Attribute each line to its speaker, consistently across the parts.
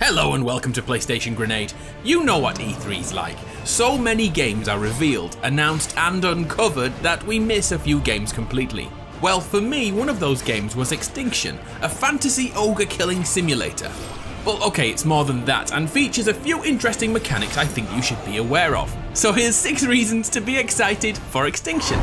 Speaker 1: Hello and welcome to PlayStation Grenade. You know what E3's like. So many games are revealed, announced and uncovered that we miss a few games completely. Well, for me, one of those games was Extinction, a fantasy ogre killing simulator. Well, okay, it's more than that and features a few interesting mechanics I think you should be aware of. So here's 6 reasons to be excited for Extinction.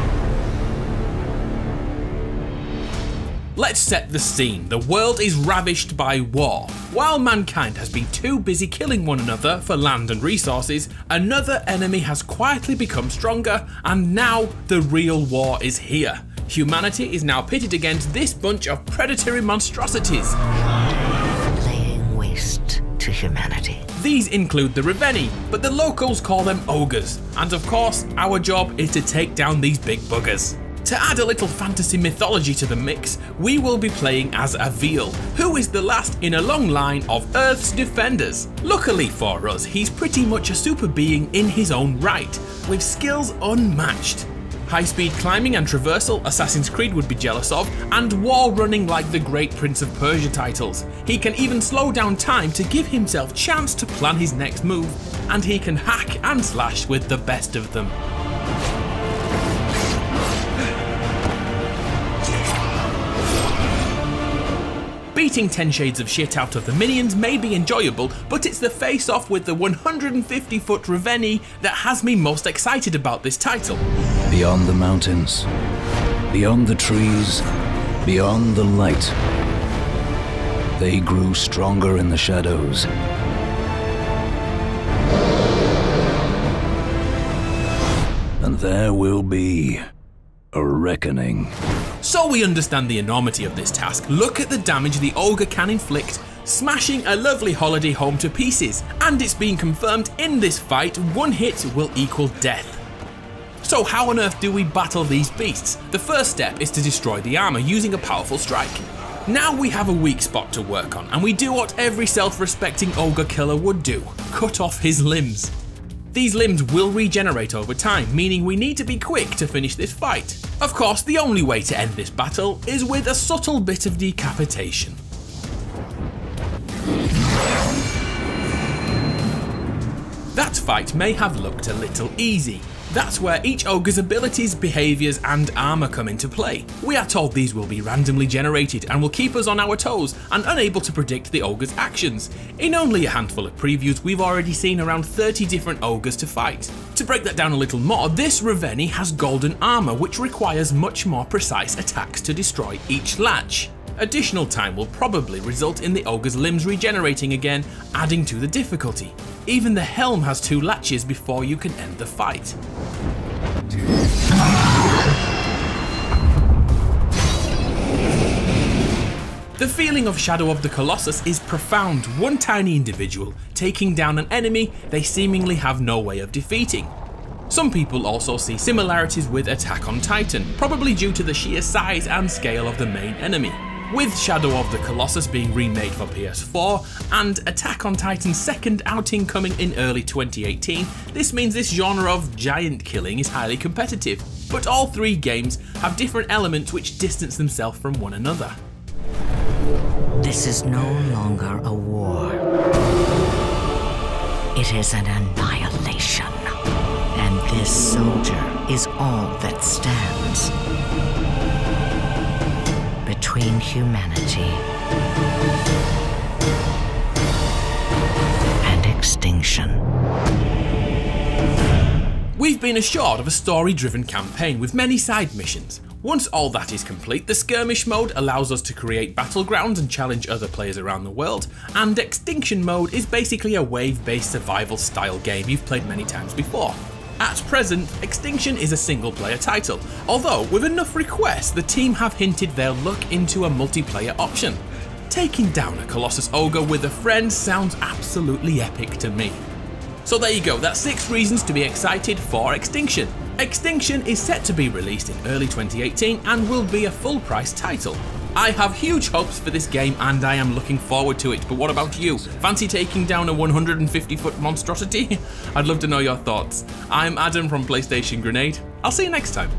Speaker 1: Let's set the scene. The world is ravished by war. While mankind has been too busy killing one another for land and resources, another enemy has quietly become stronger, and now the real war is here. Humanity is now pitted against this bunch of predatory monstrosities.
Speaker 2: Laying waste to humanity.
Speaker 1: These include the Revenii, but the locals call them Ogres. And of course, our job is to take down these big buggers. To add a little fantasy mythology to the mix, we will be playing as Avil, who is the last in a long line of Earth's defenders. Luckily for us, he's pretty much a super being in his own right, with skills unmatched. High-speed climbing and traversal Assassin's Creed would be jealous of, and wall running like the great Prince of Persia titles. He can even slow down time to give himself chance to plan his next move, and he can hack and slash with the best of them. Beating 10 shades of shit out of the minions may be enjoyable, but it's the face-off with the 150-foot Revenii that has me most excited about this title.
Speaker 3: Beyond the mountains, beyond the trees, beyond the light, they grew stronger in the shadows. And there will be a reckoning.
Speaker 1: So we understand the enormity of this task. Look at the damage the ogre can inflict, smashing a lovely holiday home to pieces. And it's been confirmed in this fight, one hit will equal death. So how on earth do we battle these beasts? The first step is to destroy the armor using a powerful strike. Now we have a weak spot to work on, and we do what every self-respecting ogre killer would do: cut off his limbs. These limbs will regenerate over time, meaning we need to be quick to finish this fight. Of course, the only way to end this battle is with a subtle bit of decapitation. That fight may have looked a little easy. That's where each ogre's abilities, behaviours and armour come into play. We are told these will be randomly generated and will keep us on our toes and unable to predict the ogre's actions. In only a handful of previews, we've already seen around 30 different ogres to fight. To break that down a little more, this Revenii has golden armour, which requires much more precise attacks to destroy each latch. Additional time will probably result in the ogre's limbs regenerating again, adding to the difficulty. Even the helm has 2 latches before you can end the fight. The feeling of Shadow of the Colossus is profound. One tiny individual taking down an enemy they seemingly have no way of defeating. Some people also see similarities with Attack on Titan, probably due to the sheer size and scale of the main enemy. With Shadow of the Colossus being remade for PS4 and Attack on Titan's second outing coming in early 2018, this means this genre of giant killing is highly competitive. But all 3 games have different elements which distance themselves from one another.
Speaker 2: This is no longer a war. It is an annihilation. And this soldier is all that stands between humanity and extinction.
Speaker 1: We've been assured of a story-driven campaign with many side missions. Once all that is complete, the skirmish mode allows us to create battlegrounds and challenge other players around the world, and Extinction mode is basically a wave-based survival style game you've played many times before. At present, Extinction is a single-player title, although with enough requests the team have hinted they'll look into a multiplayer option. Taking down a Colossus Ogre with a friend sounds absolutely epic to me. So there you go, that's 6 reasons to be excited for Extinction. Extinction is set to be released in early 2018 and will be a full-price title. I have huge hopes for this game and I am looking forward to it, but what about you? Fancy taking down a 150-foot monstrosity? I'd love to know your thoughts. I'm Adam from PlayStation Grenade. I'll see you next time.